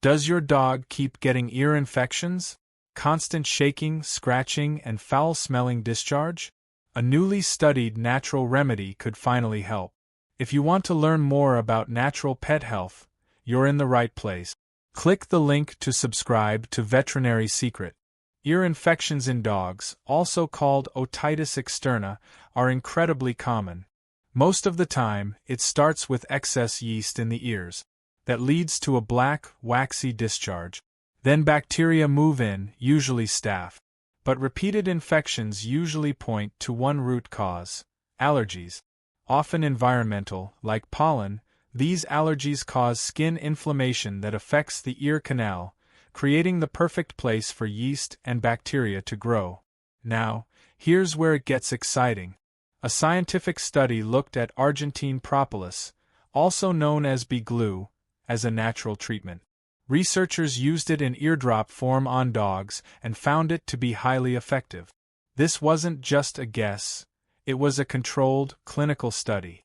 Does your dog keep getting ear infections? Constant shaking, scratching, and foul-smelling discharge? A newly studied natural remedy could finally help. If you want to learn more about natural pet health, you're in the right place. Click the link to subscribe to Veterinary Secret. Ear infections in dogs, also called otitis externa, are incredibly common. Most of the time, it starts with excess yeast in the ears. That leads to a black, waxy discharge. Then bacteria move in, usually staph. But repeated infections usually point to one root cause: allergies. Often environmental, like pollen, these allergies cause skin inflammation that affects the ear canal, creating the perfect place for yeast and bacteria to grow. Now, here's where it gets exciting. A scientific study looked at Argentine propolis, also known as bee glue, as a natural treatment. Researchers used it in eardrop form on dogs and found it to be highly effective. This wasn't just a guess, it was a controlled, clinical study.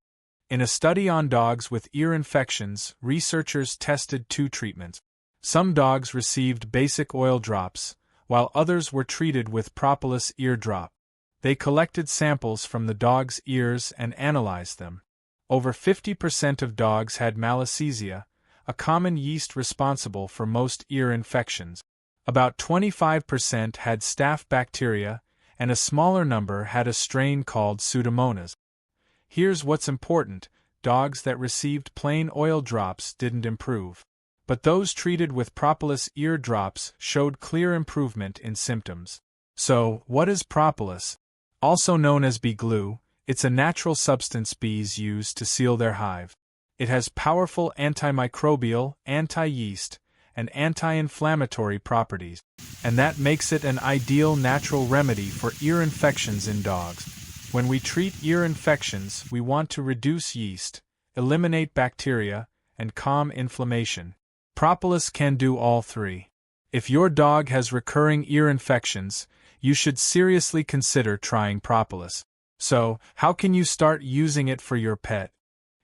In a study on dogs with ear infections, researchers tested two treatments. Some dogs received basic oil drops, while others were treated with propolis ear drop. They collected samples from the dog's ears and analyzed them. Over 50% of dogs had malassezia, a common yeast responsible for most ear infections. About 25% had staph bacteria, and a smaller number had a strain called Pseudomonas. Here's what's important: dogs that received plain oil drops didn't improve. But those treated with propolis ear drops showed clear improvement in symptoms. So, what is propolis? Also known as bee glue, it's a natural substance bees use to seal their hive. It has powerful antimicrobial, anti-yeast, and anti-inflammatory properties, and that makes it an ideal natural remedy for ear infections in dogs. When we treat ear infections, we want to reduce yeast, eliminate bacteria, and calm inflammation. Propolis can do all three. If your dog has recurring ear infections, you should seriously consider trying propolis. So, how can you start using it for your pet?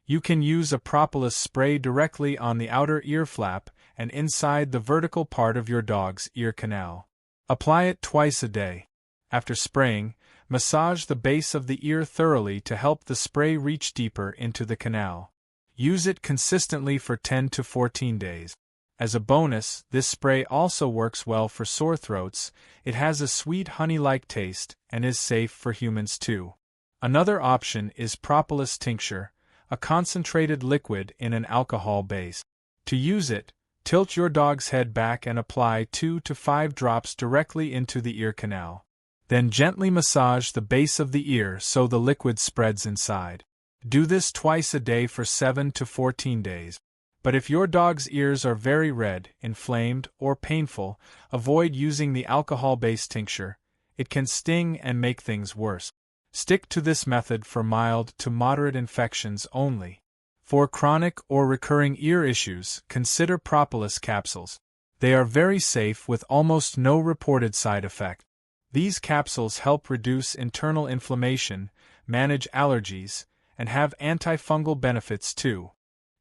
You can use a propolis spray directly on the outer ear flap and inside the vertical part of your dog's ear canal. Apply it twice a day. After spraying, massage the base of the ear thoroughly to help the spray reach deeper into the canal. Use it consistently for 10 to 14 days. As a bonus, this spray also works well for sore throats. It has a sweet honey-like taste and is safe for humans too. Another option is propolis tincture, a concentrated liquid in an alcohol base. To use it, tilt your dog's head back and apply 2 to 5 drops directly into the ear canal. Then gently massage the base of the ear so the liquid spreads inside. Do this twice a day for 7 to 14 days. But if your dog's ears are very red, inflamed, or painful, avoid using the alcohol-based tincture. It can sting and make things worse. Stick to this method for mild to moderate infections only. For chronic or recurring ear issues, consider propolis capsules. They are very safe with almost no reported side effect. These capsules help reduce internal inflammation, manage allergies, and have antifungal benefits too.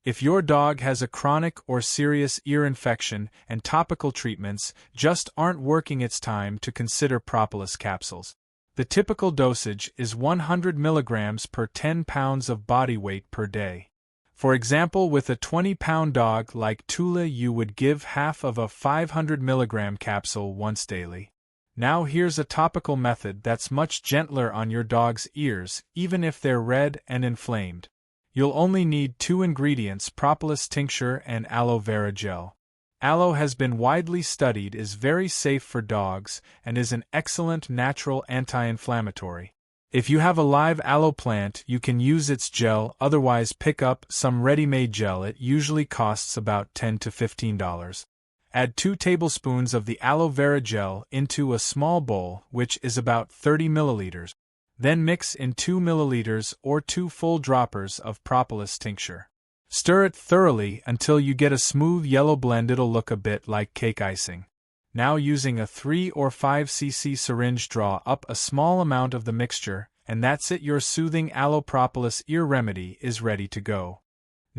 If your dog has a chronic or serious ear infection and topical treatments just aren't working, it's time to consider propolis capsules. The typical dosage is 100 mg per 10 pounds of body weight per day. For example, with a 20-pound dog like Tula, you would give half of a 500 mg capsule once daily. Now here's a topical method that's much gentler on your dog's ears, even if they're red and inflamed. You'll only need 2 ingredients: propolis tincture and aloe vera gel. Aloe has been widely studied is very safe for dogs and is an excellent natural anti-inflammatory. If you have a live aloe plant, you can use its gel, otherwise pick up some ready-made gel. It usually costs about $10 to $15. Add 2 tablespoons of the aloe vera gel into a small bowl, which is about 30 milliliters. Then mix in 2 milliliters or 2 full droppers of propolis tincture. Stir it thoroughly until you get a smooth yellow blend. It'll look a bit like cake icing. Now, using a 3 or 5 cc syringe, draw up a small amount of the mixture, and that's it. Your soothing aloe propolis ear remedy is ready to go.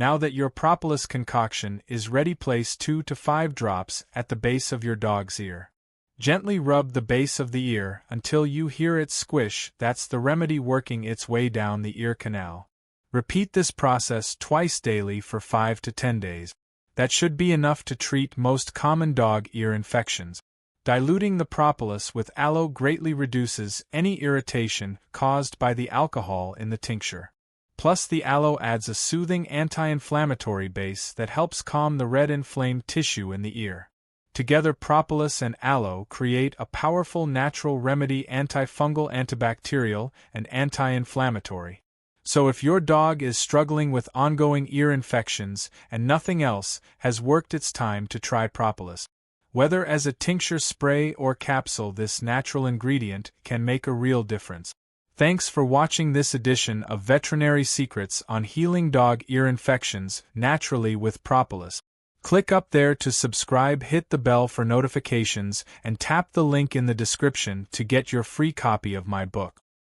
Now that your propolis concoction is ready, place 2 to 5 drops at the base of your dog's ear. Gently rub the base of the ear until you hear it squish. That's the remedy working its way down the ear canal. Repeat this process twice daily for 5 to 10 days. That should be enough to treat most common dog ear infections. Diluting the propolis with aloe greatly reduces any irritation caused by the alcohol in the tincture. Plus, the aloe adds a soothing anti-inflammatory base that helps calm the red inflamed tissue in the ear. Together, propolis and aloe create a powerful natural remedy, antifungal, antibacterial, and anti-inflammatory. So if your dog is struggling with ongoing ear infections and nothing else has worked, it's time to try propolis. Whether as a tincture, spray, or capsule, this natural ingredient can make a real difference. Thanks for watching this edition of Veterinary Secrets on healing dog ear infections naturally with propolis. Click up there to subscribe, hit the bell for notifications, and tap the link in the description to get your free copy of my book.